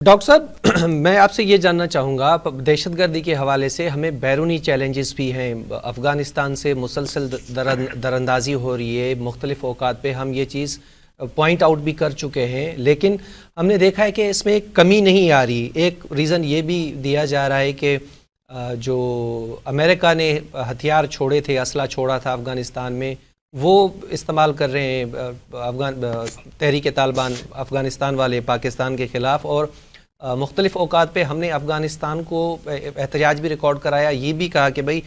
Doctor صاحب میں آپ سے یہ جاننا چاہوں گا، دہشت گردی کے حوالے سے ہمیں بیرونی چیلنجز بھی ہیں، افغانستان سے مسلسل دراندازی ہو رہی ہے، مختلف اوقات پہ ہم یہ چیز پوائنٹ آؤٹ بھی کر چکے ہیں، لیکن ہم نے دیکھا ہے کہ اس میں ایک کمی نہیں آ رہی۔ ایک ریزن یہ بھی دیا جا رہا ہے کہ جو امریکہ نے ہتھیار چھوڑے تھے، اسلحہ چھوڑا تھا افغانستان میں، وہ استعمال کر رہے ہیں تحریک طالبان افغانستان والے پاکستان کے خلاف، اور مختلف اوقات پہ ہم نے افغانستان کو احتجاج بھی ریکارڈ کرایا، یہ بھی کہا کہ بھئی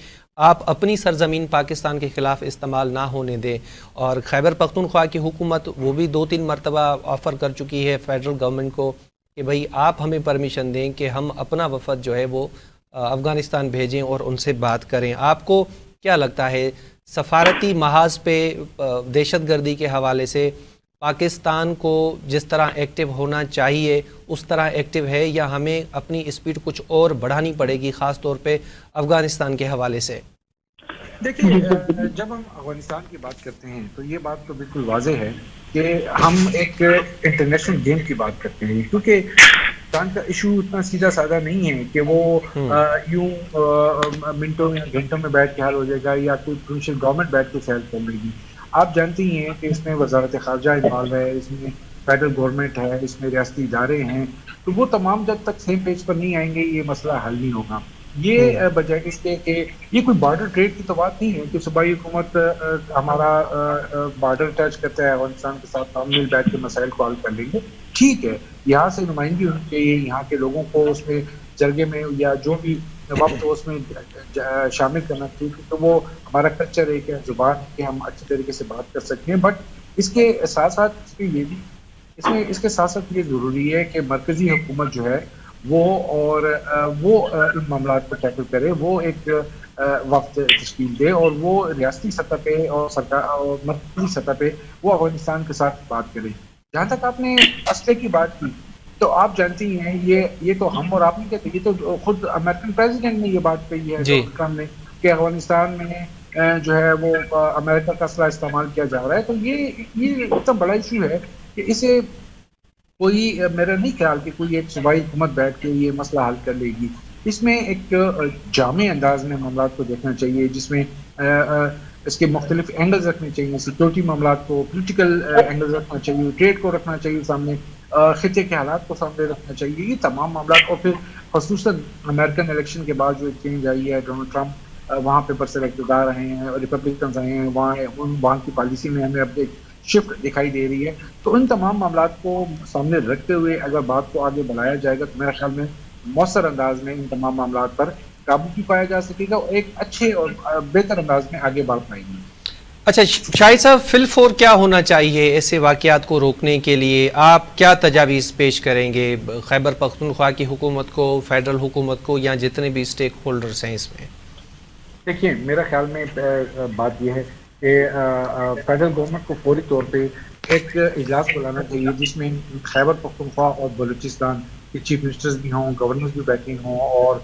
آپ اپنی سرزمین پاکستان کے خلاف استعمال نہ ہونے دیں، اور خیبر پختونخوا کی حکومت وہ بھی 2-3 مرتبہ آفر کر چکی ہے فیڈرل گورنمنٹ کو کہ بھئی آپ ہمیں پرمیشن دیں کہ ہم اپنا وفد جو ہے وہ افغانستان بھیجیں اور ان سے بات کریں۔ آپ کو کیا لگتا ہے سفارتی محاذ پہ دہشت گردی کے حوالے سے پاکستان کو جس طرح ایکٹیو ہونا چاہیے اس طرح ایکٹیو ہے، یا ہمیں اپنی اسپیڈ کچھ اور بڑھانی پڑے گی خاص طور پہ افغانستان کے حوالے سے؟ دیکھیے، جب ہم افغانستان کی بات کرتے ہیں تو یہ بات تو بالکل واضح ہے کہ ہم ایک انٹرنیشنل گیم کی بات کرتے ہیں، کیونکہ پاکستان کا ایشو اتنا سیدھا سادہ نہیں ہے کہ وہ یوں منٹوں یا گھنٹوں میں بیٹھ کے حل ہو جائے گا یا کوئی پروونشل گورنمنٹ بیٹھ کے سیل کر لے گی۔ آپ جانتے ہی ہیں کہ اس میں وزارت خارجہ انوالو ہے، اس میں فیڈرل گورنمنٹ ہے، اس میں ریاستی ادارے ہیں، تو وہ تمام جب تک سیم پیج پر نہیں آئیں گے یہ مسئلہ حل نہیں ہوگا۔ یہ بجائے اس کے کہ یہ کوئی بارڈر ٹریڈ کی تو بات نہیں ہے کہ صوبائی حکومت ہمارا بارڈر ٹچ کرتا ہے افغانستان کے ساتھ، ہم مل بیٹھ کے مسائل کو حل کر لیں گے، ٹھیک ہے، یہاں سے نمائندگی ہونی چاہیے، یہاں کے لوگوں کو اس میں جرگے میں یا جو بھی وقت اس میں شامل کرنا چاہیے، کیونکہ وہ ہمارا کلچر ہے کہ زبان کہ ہم اچھی طریقے سے بات کر سکتے ہیں۔ بٹ اس کے ساتھ ساتھ اس کے ساتھ ساتھ یہ ضروری ہے کہ مرکزی حکومت جو ہے وہ ان معاملات کو ٹیکل کرے، وہ ایک وقت تشکیل دے اور وہ ریاستی سطح پہ اور مرکزی سطح پہ وہ افغانستان کے ساتھ بات کرے۔ جہاں تک آپ نے اسلحے کی بات کی تو آپ جانتی ہیں یہ تو ہم اور آپ نہیں کہتے، یہ تو خود امریکن پریزیڈنٹ نے یہ بات کہی ہے ڈونلڈ ٹرمپ نے کہ افغانستان میں جو ہے وہ امریکہ کا اسلحہ استعمال کیا جا رہا ہے۔ تو یہ اتنا بڑا ایشو ہے کہ اسے کوئی میرا نہیں خیال کہ کوئی ایک صوبائی حکومت بیٹھ کے یہ مسئلہ حل کر لے گی۔ اس میں ایک جامع انداز میں معاملات کو دیکھنا چاہیے، جس میں اس کے مختلف اینگلز رکھنے چاہیے، سیکورٹی معاملات کو، پولیٹیکل اینگلز رکھنا چاہیے، ٹریڈ کو رکھنا چاہیے سامنے، خطے کے حالات کو سامنے رکھنا چاہیے، یہ تمام معاملات۔ اور پھر خصوصاً امریکن الیکشن کے بعد جو چینج آئی ہے، ڈونلڈ ٹرمپ وہاں پہ برسر اقتدار رہے ہیں، ریپبلکنز آئے ہیں، وہاں کی پالیسی میں ہمیں اب ایک شفٹ دکھائی دے رہی ہے۔ تو ان تمام معاملات کو سامنے رکھتے ہوئے اگر بات کو آگے بڑھایا جائے گا تو میرے خیال میں مؤثر انداز میں ان تمام معاملات پر قابو بھی پایا جا سکے گا اور ایک اچھے اور بہتر انداز میں آگے بڑھ پائیں گے۔ اچھا شاہد صاحب، فل فور کیا ہونا چاہیے ایسے واقعات کو روکنے کے لیے؟ آپ کیا تجاویز پیش کریں گے خیبر پختونخوا کی حکومت کو، فیڈرل حکومت کو، یا جتنے بھی اسٹیک ہولڈرز ہیں اس میں؟ دیکھیے، میرا خیال میں بات یہ ہے کہ فیڈرل گورنمنٹ کو فوری طور پہ ایک اجلاس بلانا چاہیے جس میں خیبر پختونخوا اور بلوچستان کے چیف منسٹرز بھی ہوں، گورنرز بھی بیٹھے ہوں، اور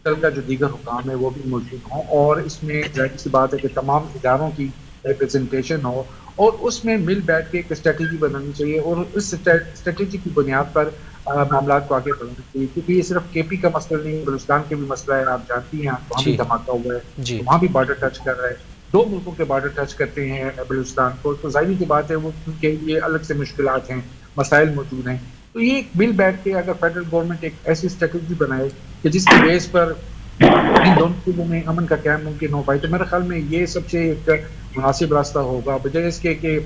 کا جو دیگر حکام ہے وہ بھی موجود ہوں، اور اس میں ظاہر سی بات ہے کہ تمام اداروں کی ریپرزنٹیشن ہو، اور اس میں مل بیٹھ کے ایک اسٹریٹجی بنانی چاہیے اور اس اسٹریٹجی کی بنیاد پر معاملات کو آگے بڑھانا چاہیے، کیونکہ یہ صرف کے پی کا مسئلہ نہیں، بلوچستان کا بھی مسئلہ ہے، آپ جانتی ہیں، وہاں بھی دھماکہ ہوا ہے، وہاں بھی بارڈر ٹچ کر رہا ہے، 2 ملکوں کے بارڈر ٹچ کرتے ہیں بلوچستان کو، تو ظاہری سی بات ہے وہ ان کے لیے الگ سے مشکلات ہیں، مسائل موجود ہیں۔ تو یہ مل بیٹھ کے اگر فیڈرل گورنمنٹ ایک ایسی اسٹریٹجی بنائے کہ جس کی بیس پر ان دونوں صوبوں میں امن کا قیام ممکن ہو پائے، تو میرے خیال میں یہ سب سے ایک مناسب راستہ ہوگا، بجائے اس کے کہ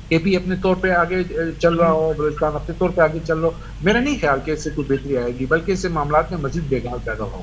کے پی اپنے طور پہ آگے چل رہا ہو، بلوچستان اپنے طور پہ آگے چل رہا ہو۔ میرا نہیں خیال کہ اس سے کوئی بہتری آئے گی، بلکہ اس سے معاملات میں مزید بے گار پیدا ہوگا۔